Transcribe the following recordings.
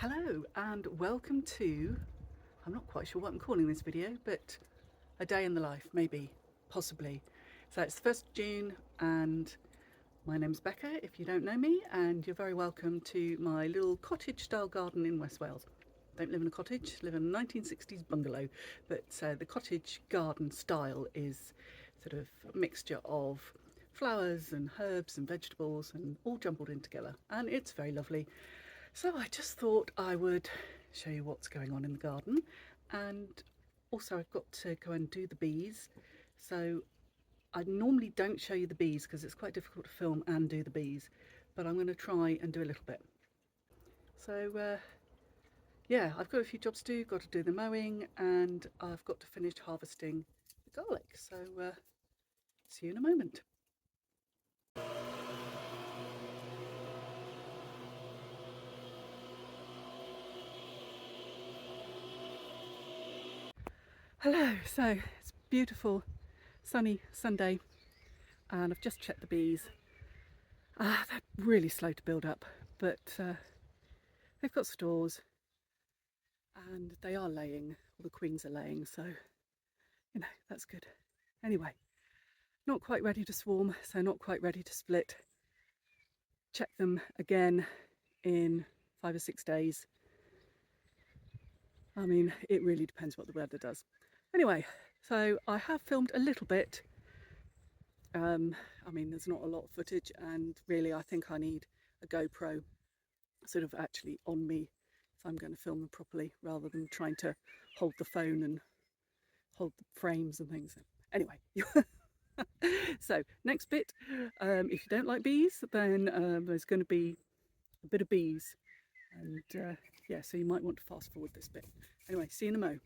Hello and welcome to, I'm not quite sure what I'm calling this video, but a day in the life, maybe, possibly. So it's the 1st of June and my name's Becca, if you don't know me, and you're very welcome to my little cottage style garden in West Wales. Don't live in a cottage, live in a 1960s bungalow, but the cottage garden style is sort of a mixture of flowers and herbs and vegetables and all jumbled in together, and it's very lovely. So I just thought I would show you what's going on in the garden, and also I've got to go and do the bees. So I normally don't show you the bees because it's quite difficult to film and do the bees, but I'm going to try and do a little bit. So yeah, I've got a few jobs to do, got to do the mowing, and I've got to finish harvesting the garlic. So see you in a moment. Hello, so it's beautiful sunny Sunday and I've just checked the bees. They're really slow to build up, but they've got stores and they are laying, or the queens are laying, so you know, that's good. Anyway, not quite ready to swarm, so not quite ready to split. Check them again in 5 or 6 days. I mean, it really depends what the weather does. Anyway, so I have filmed a little bit. I mean, there's not a lot of footage, and really I think I need a GoPro sort of actually on me if I'm going to film them properly, rather than trying to hold the phone and hold the frames and things. Anyway, so next bit, if you don't like bees, then there's going to be a bit of bees, and yeah, so you might want to fast forward this bit. Anyway, see you in a mo.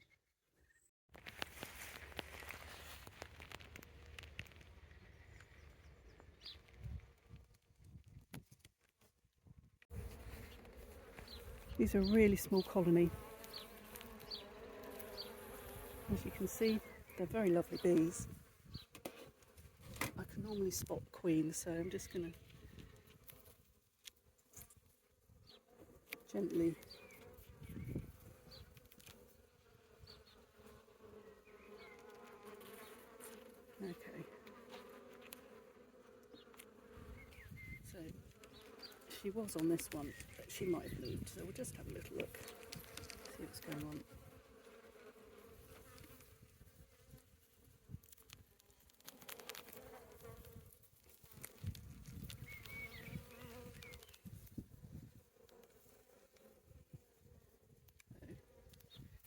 These are a really small colony. As you can see, they're very lovely bees. I can normally spot queens, so I'm just going to gently okay. So she was on this one, but she might have moved, so we'll just have a little look, see what's going on.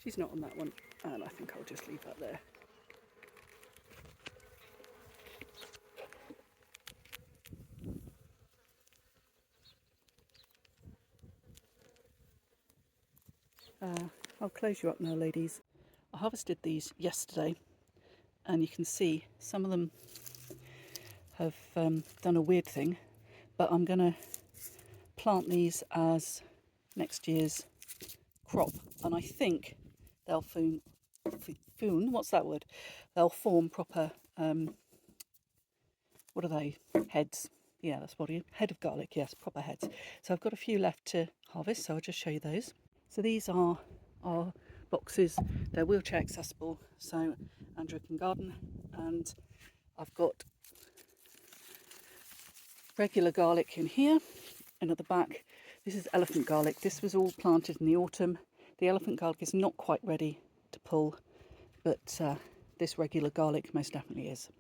She's not on that one, and I think I'll just leave that there. I'll close you up now, ladies. I harvested these yesterday, and you can see some of them have done a weird thing, but I'm going to plant these as next year's crop, and I think they'll what's that word? They'll form proper, what are they? Heads. Yeah, that's what head of garlic, yes, proper heads. So I've got a few left to harvest, so I'll just show you those. So these are our boxes. They're wheelchair accessible, so Andrew can garden, and I've got regular garlic in here, and at the back this is elephant garlic. This was all planted in the autumn. The elephant garlic is not quite ready to pull, but this regular garlic most definitely is.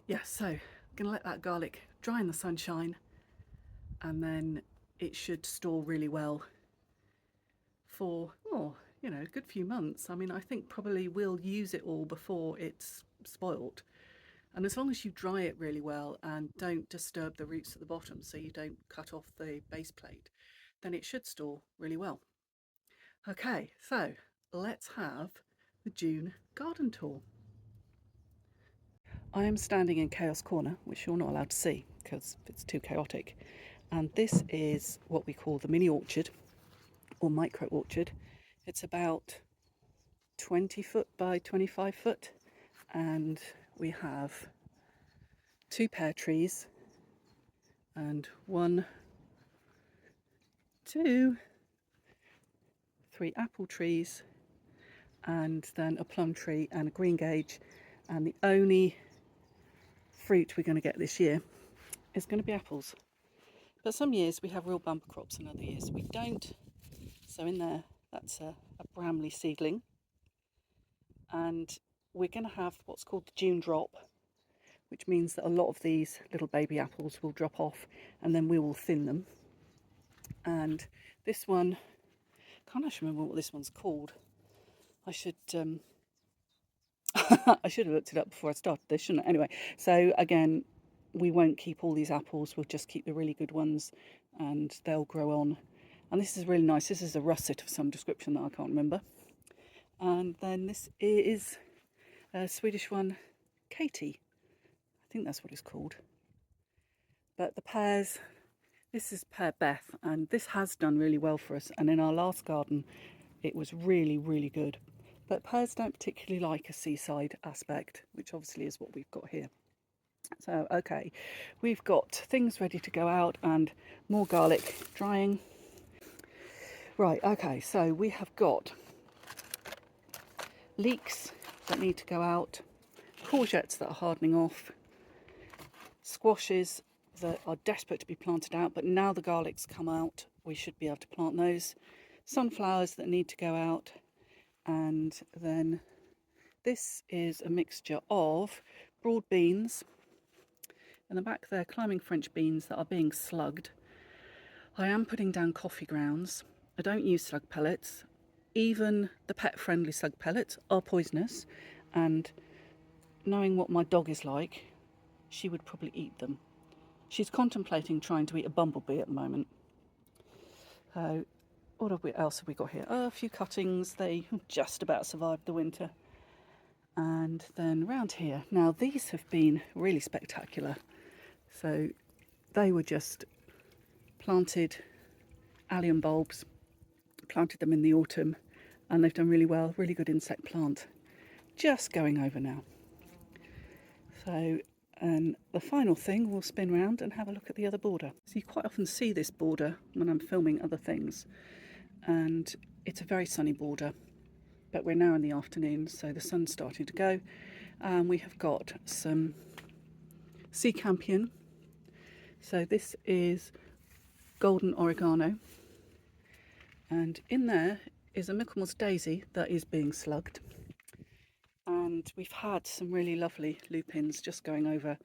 Yeah, so I'm going to let that garlic dry in the sunshine, and then it should store really well for, oh, you know, a good few months. I mean, I think probably we'll use it all before it's spoilt. And as long as you dry it really well and don't disturb the roots at the bottom, so you don't cut off the base plate, then it should store really well. Okay, so let's have the June garden tour. I am standing in Chaos Corner, which you're not allowed to see because it's too chaotic. And this is what we call the mini orchard or micro orchard. It's about 20 foot by 25 foot, and we have 2 pear trees and 1, 2, 3 apple trees, and then a plum tree and a green gage. And the only fruit we're going to get this year is going to be apples. But some years we have real bumper crops and other years we don't. So in there, that's a Bramley seedling. And we're going to have what's called the June drop, which means that a lot of these little baby apples will drop off and then we will thin them. And this one, can't actually remember what this one's called. I should I should have looked it up before I started this, shouldn't I? Anyway, so again, we won't keep all these apples, we'll just keep the really good ones and they'll grow on. And this is really nice. This is a russet of some description that I can't remember. And then this is a Swedish one, Katie. I think that's what it's called. But the pears, this is pear Beth, and this has done really well for us. And in our last garden, it was really, really good. But pears don't particularly like a seaside aspect, which obviously is what we've got here. So, okay, we've got things ready to go out and more garlic drying. Right, okay, so we have got leeks that need to go out, courgettes that are hardening off, squashes that are desperate to be planted out, but now the garlic's come out, we should be able to plant those, sunflowers that need to go out, and then this is a mixture of broad beans, in the back there climbing French beans that are being slugged. I am putting down coffee grounds. I don't use slug pellets. Even the pet friendly slug pellets are poisonous, and knowing what my dog is like, she would probably eat them. She's contemplating trying to eat a bumblebee at the moment. So what else have we got here? Oh, a few cuttings. They just about survived the winter. And then round here, now these have been really spectacular. So they were just planted allium bulbs, planted them in the autumn, and they've done really well, really good insect plant. Just going over now. So, and the final thing, we'll spin round and have a look at the other border. So you quite often see this border when I'm filming other things, and it's a very sunny border, but we're now in the afternoon, so the sun's starting to go, and we have got some sea campion. So this is golden oregano, and in there is a Michaelmas daisy that is being slugged. And we've had some really lovely lupins just going over.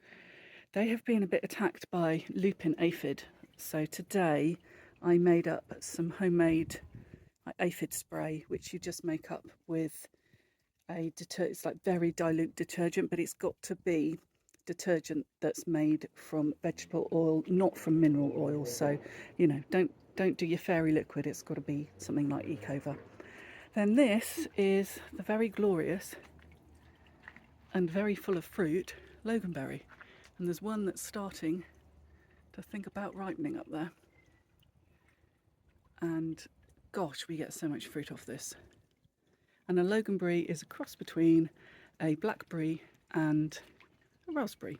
They have been a bit attacked by lupin aphid, so today I made up some homemade aphid spray, which you just make up with a detergent. It's like very dilute detergent, but it's got to be detergent that's made from vegetable oil, not from mineral oil. So, you know, don't do your fairy liquid, it's got to be something like Ecover. Then this is the very glorious and very full of fruit loganberry, and there's one that's starting to think about ripening up there, and gosh, we get so much fruit off this. And a loganberry is a cross between a blackberry and a raspberry.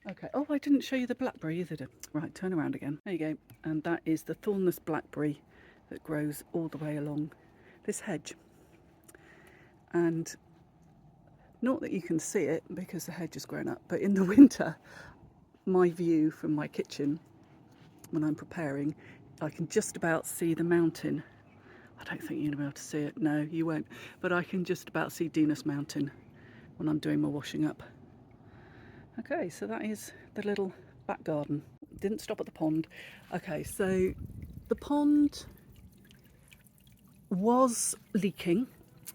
Okay, oh, I didn't show you the blackberry either. Right, turn around again. There you go. And that is the thornless blackberry that grows all the way along this hedge. And not that you can see it because the hedge has grown up, but in the winter, my view from my kitchen when I'm preparing, I can just about see the mountain. I don't think you're going to be able to see it. No, you won't. But I can just about see Dinas Mountain when I'm doing my washing up. Okay, so that is the little back garden. Didn't stop at the pond. Okay, so the pond was leaking,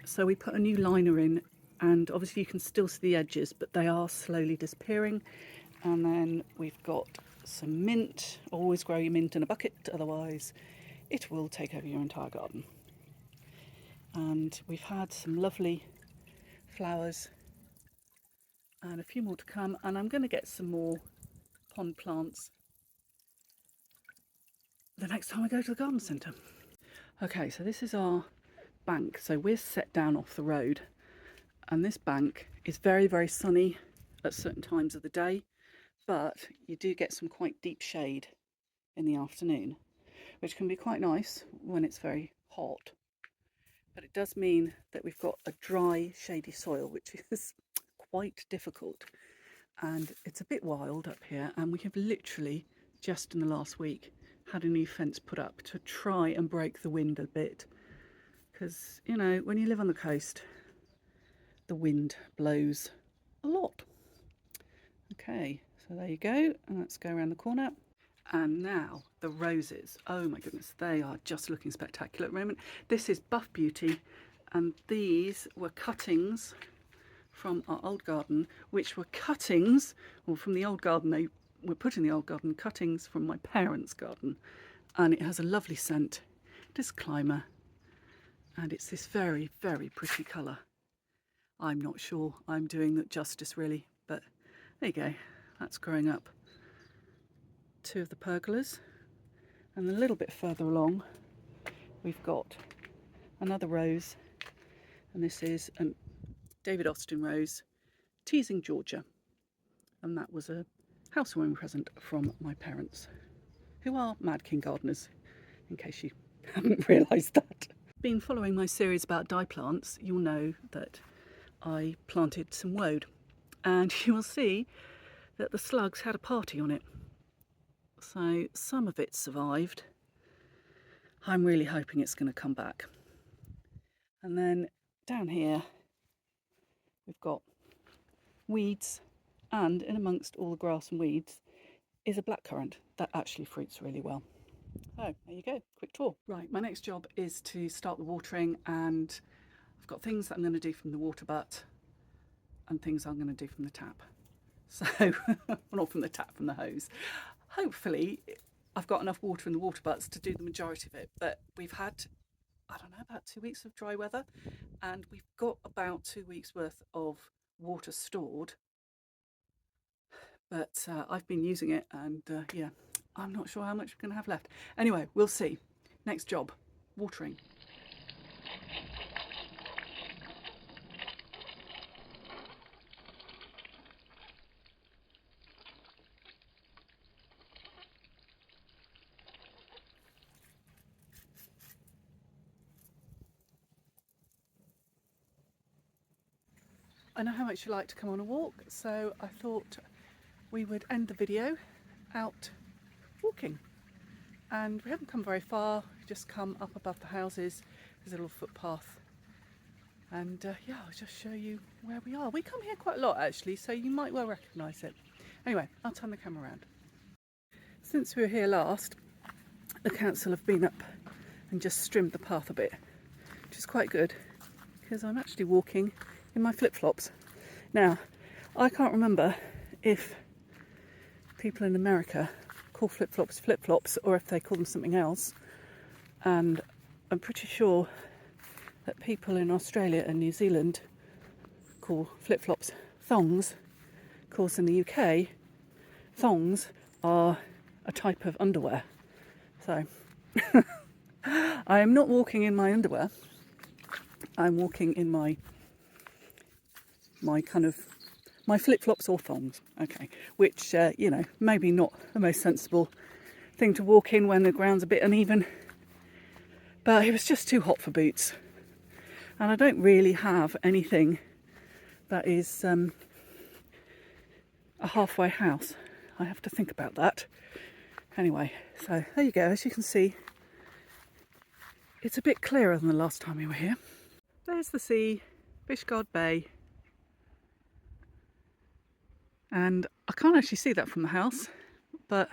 so we put a new liner in, and obviously you can still see the edges, but they are slowly disappearing. And then we've got some mint. Always grow your mint in a bucket, otherwise it will take over your entire garden. And we've had some lovely flowers and a few more to come, and I'm going to get some more pond plants the next time I go to the garden centre. Okay, so this is our bank. So we're set down off the road, and this bank is very, very sunny at certain times of the day, but you do get some quite deep shade in the afternoon, which can be quite nice when it's very hot. But it does mean that we've got a dry, shady soil, which is quite difficult. And it's a bit wild up here, and we have literally just in the last week had a new fence put up to try and break the wind a bit, because you know, when you live on the coast, the wind blows a lot. Okay, so there you go, and let's go around the corner. And now the roses, oh my goodness, they are just looking spectacular at the moment. This is Buff Beauty, and these were cuttings from our old garden, which were cuttings, or from the old garden, they were put in the old garden, cuttings from my parents' garden. And it has a lovely scent, disclaimer, and it's this very, very pretty colour. I'm not sure I'm doing that justice really, but there you go, that's growing up. Two of the pergolas, and a little bit further along we've got another rose, and this is a David Austin rose, Teasing Georgia, and that was a housewarming present from my parents, who are Mad King gardeners, in case you haven't realised that. Been following my series about dye plants, you'll know that I planted some woad, and you will see that the slugs had a party on it. So some of it survived. I'm really hoping it's going to come back. And then down here we've got weeds, and in amongst all the grass and weeds is a blackcurrant that actually fruits really well. So there you go, quick tour. Right, my next job is to start the watering, and I've got things that I'm going to do from the water butt and things I'm going to do from the tap. So, not from the tap, from the hose. Hopefully I've got enough water in the water butts to do the majority of it, but we've had, I don't know, about 2 weeks of dry weather, and we've got about 2 weeks worth of water stored, but I've been using it, and yeah, I'm not sure how much we're going to have left. Anyway, we'll see. Next job, watering. I know how much you like to come on a walk, so I thought we would end the video out walking. And we haven't come very far, we've just come up above the houses. There's a little footpath, and yeah, I'll just show you where we are. We come here quite a lot actually, so you might well recognise it. Anyway, I'll turn the camera around. Since we were here last, the council have been up and just trimmed the path a bit, which is quite good, because I'm actually walking in my flip-flops. Now, I can't remember if people in America call flip-flops flip-flops or if they call them something else, and I'm pretty sure that people in Australia and New Zealand call flip-flops thongs. Of course, in the UK, thongs are a type of underwear. So I am not walking in my underwear, I'm walking in my flip-flops or thongs, okay, which, you know, maybe not the most sensible thing to walk in when the ground's a bit uneven, but it was just too hot for boots, and I don't really have anything that is a halfway house. I have to think about that. Anyway, so there you go. As you can see, it's a bit clearer than the last time we were here. There's the sea, Fishguard Bay. And I can't actually see that from the house, but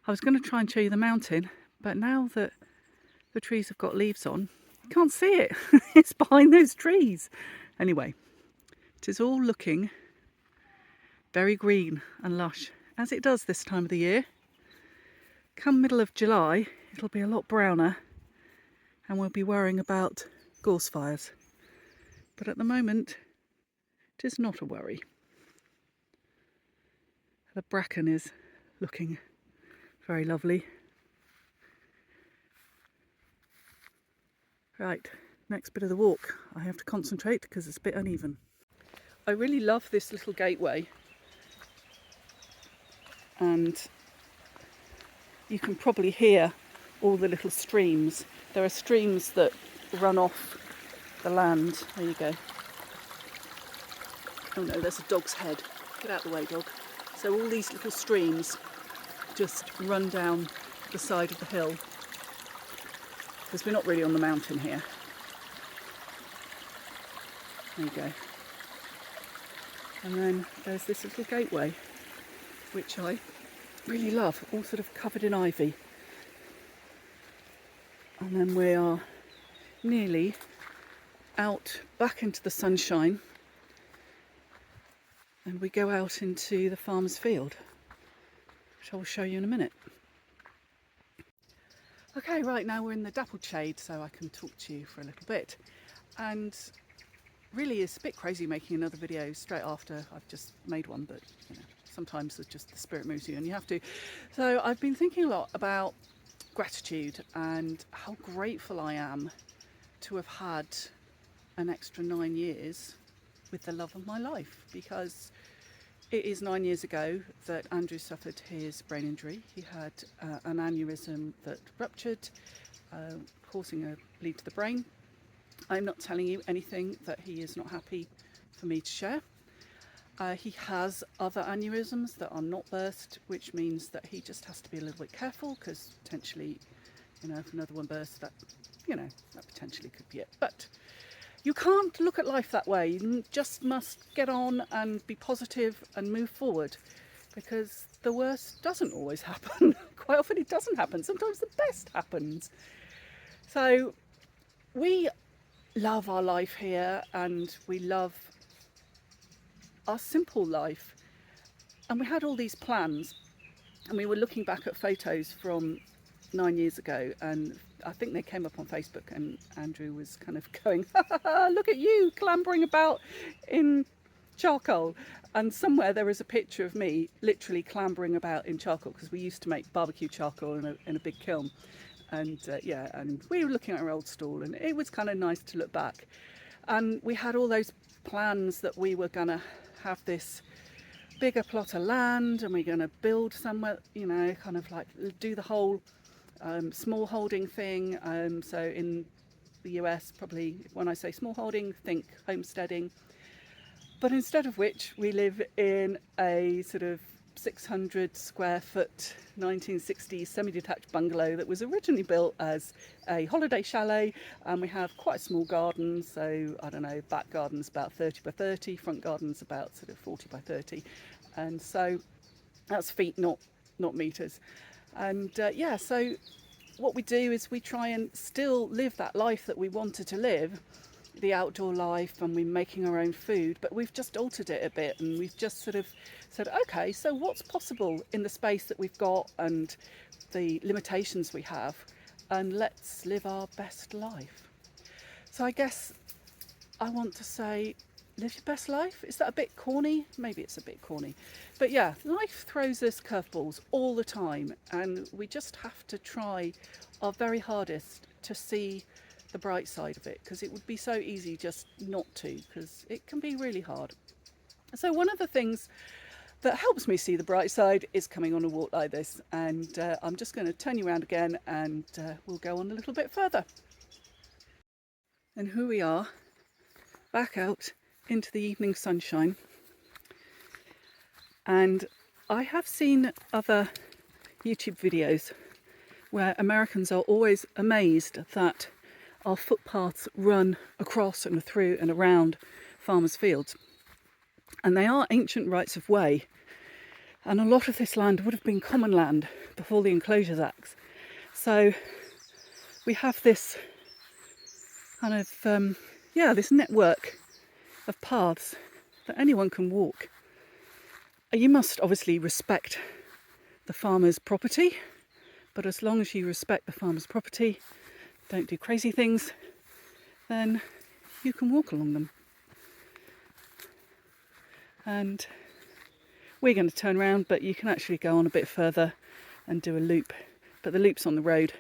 I was going to try and show you the mountain, but now that the trees have got leaves on, you can't see it. It's behind those trees. Anyway, it is all looking very green and lush, as it does this time of the year. Come middle of July, it'll be a lot browner, and we'll be worrying about gorse fires. But at the moment, it is not a worry. The bracken is looking very lovely. Right, next bit of the walk. I have to concentrate because it's a bit uneven. I really love this little gateway, and you can probably hear all the little streams. There are streams that run off the land. There you go. Oh no, there's a dog's head. Get out of the way, dog. So all these little streams just run down the side of the hill, because we're not really on the mountain here. There you go. And then there's this little gateway, which I really love, all sort of covered in ivy. And then we are nearly out back into the sunshine, and we go out into the farmer's field, which I will show you in a minute. Okay, right, now we're in the dappled shade, so I can talk to you for a little bit. And really it's a bit crazy making another video straight after I've just made one, but you know, sometimes it's just the spirit moves you and you have to. So I've been thinking a lot about gratitude and how grateful I am to have had an extra 9 years with the love of my life, because it is 9 years ago that Andrew suffered his brain injury. He had an aneurysm that ruptured, causing a bleed to the brain. I'm not telling you anything that he is not happy for me to share. He has other aneurysms that are not burst, which means that he just has to be a little bit careful, because potentially, you know, if another one bursts, that, you know, that potentially could be it. But you can't look at life that way. You just must get on and be positive and move forward, because the worst doesn't always happen. Quite often it doesn't happen. Sometimes the best happens. So we love our life here, and we love our simple life. And we had all these plans, and we were looking back at photos from 9 years ago, and I think they came up on Facebook, and Andrew was kind of going, ha, ha, ha, look at you clambering about in charcoal. And somewhere there is a picture of me literally clambering about in charcoal, because we used to make barbecue charcoal in a big kiln. And yeah, and we were looking at our old stall, and it was kind of nice to look back. And we had all those plans that we were going to have this bigger plot of land, and we're going to build somewhere, you know, kind of like do the whole small holding thing. So in the US, probably when I say small holding, think homesteading. But instead of which, we live in a sort of 600 square foot 1960s semi-detached bungalow that was originally built as a holiday chalet, and we have quite a small garden. So I don't know, back garden's about 30 by 30, front garden's about sort of 40 by 30, and so that's feet, not meters. And yeah, so what we do is we try and still live that life that we wanted to live, the outdoor life, and we're making our own food, but we've just altered it a bit, and we've just sort of said, okay, so what's possible in the space that we've got and the limitations we have, and let's live our best life. So I guess I want to say, live your best life. Is that a bit corny? Maybe it's a bit corny, but yeah, life throws us curveballs all the time, and we just have to try our very hardest to see the bright side of it, because it would be so easy just not to, because it can be really hard. So one of the things that helps me see the bright side is coming on a walk like this, and I'm just going to turn you around again, and we'll go on a little bit further. And here we are, back out into the evening sunshine. And I have seen other YouTube videos where Americans are always amazed that our footpaths run across and through and around farmers' fields. And they are ancient rights of way. And a lot of this land would have been common land before the Enclosures Acts. So we have this kind of, yeah, this network of paths that anyone can walk. You must obviously respect the farmer's property, but as long as you respect the farmer's property, don't do crazy things, then you can walk along them. And we're going to turn around, but you can actually go on a bit further and do a loop. But the loop's on the road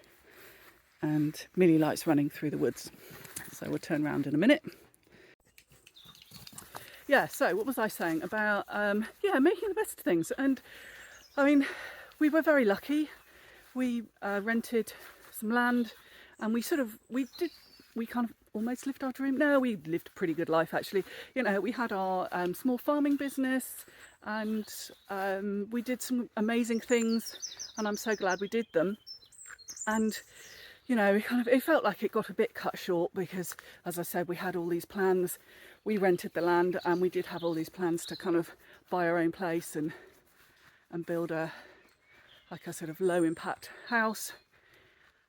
and Millie likes running through the woods. So we'll turn around in a minute. Yeah, so what was I saying about, making the best of things. And I mean, we were very lucky. We rented some land and we kind of almost lived our dream. No, we lived a pretty good life actually. You know, we had our small farming business and we did some amazing things and I'm so glad we did them. And you know, it felt like it got a bit cut short because, as I said, we had all these plans. We rented the land and we did have all these plans to kind of buy our own place and build a sort of low impact house.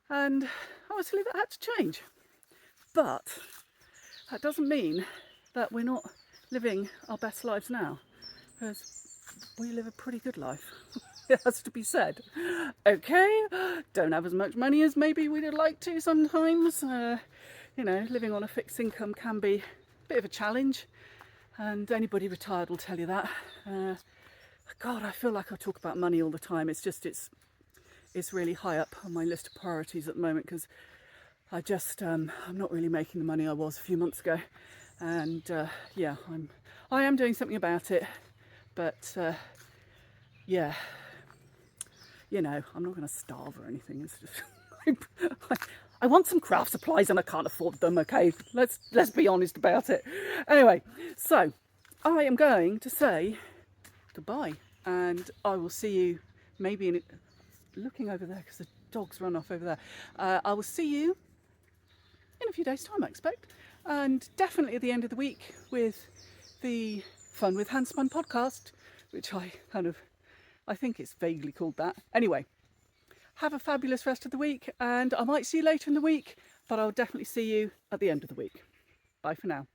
And obviously that had to change. But that doesn't mean that we're not living our best lives now, because we live a pretty good life. It has to be said. Okay, don't have as much money as maybe we'd like to sometimes. You know, living on a fixed income can be a bit of a challenge, and anybody retired will tell you that. God, I feel like I talk about money all the time. It's just, it's really high up on my list of priorities at the moment, because I just, I'm not really making the money I was a few months ago. And yeah, I am doing something about it, but yeah, you know, I'm not going to starve or anything. It's just, I want some craft supplies and I can't afford them, okay? Let's be honest about it. Anyway, so I am going to say goodbye and I will see you maybe looking over there because the dogs run off over there. I will see you in a few days' time, I expect. And definitely at the end of the week with the Fun with Handspun podcast, which I think it's vaguely called that. Anyway, have a fabulous rest of the week and I might see you later in the week, but I'll definitely see you at the end of the week. Bye for now.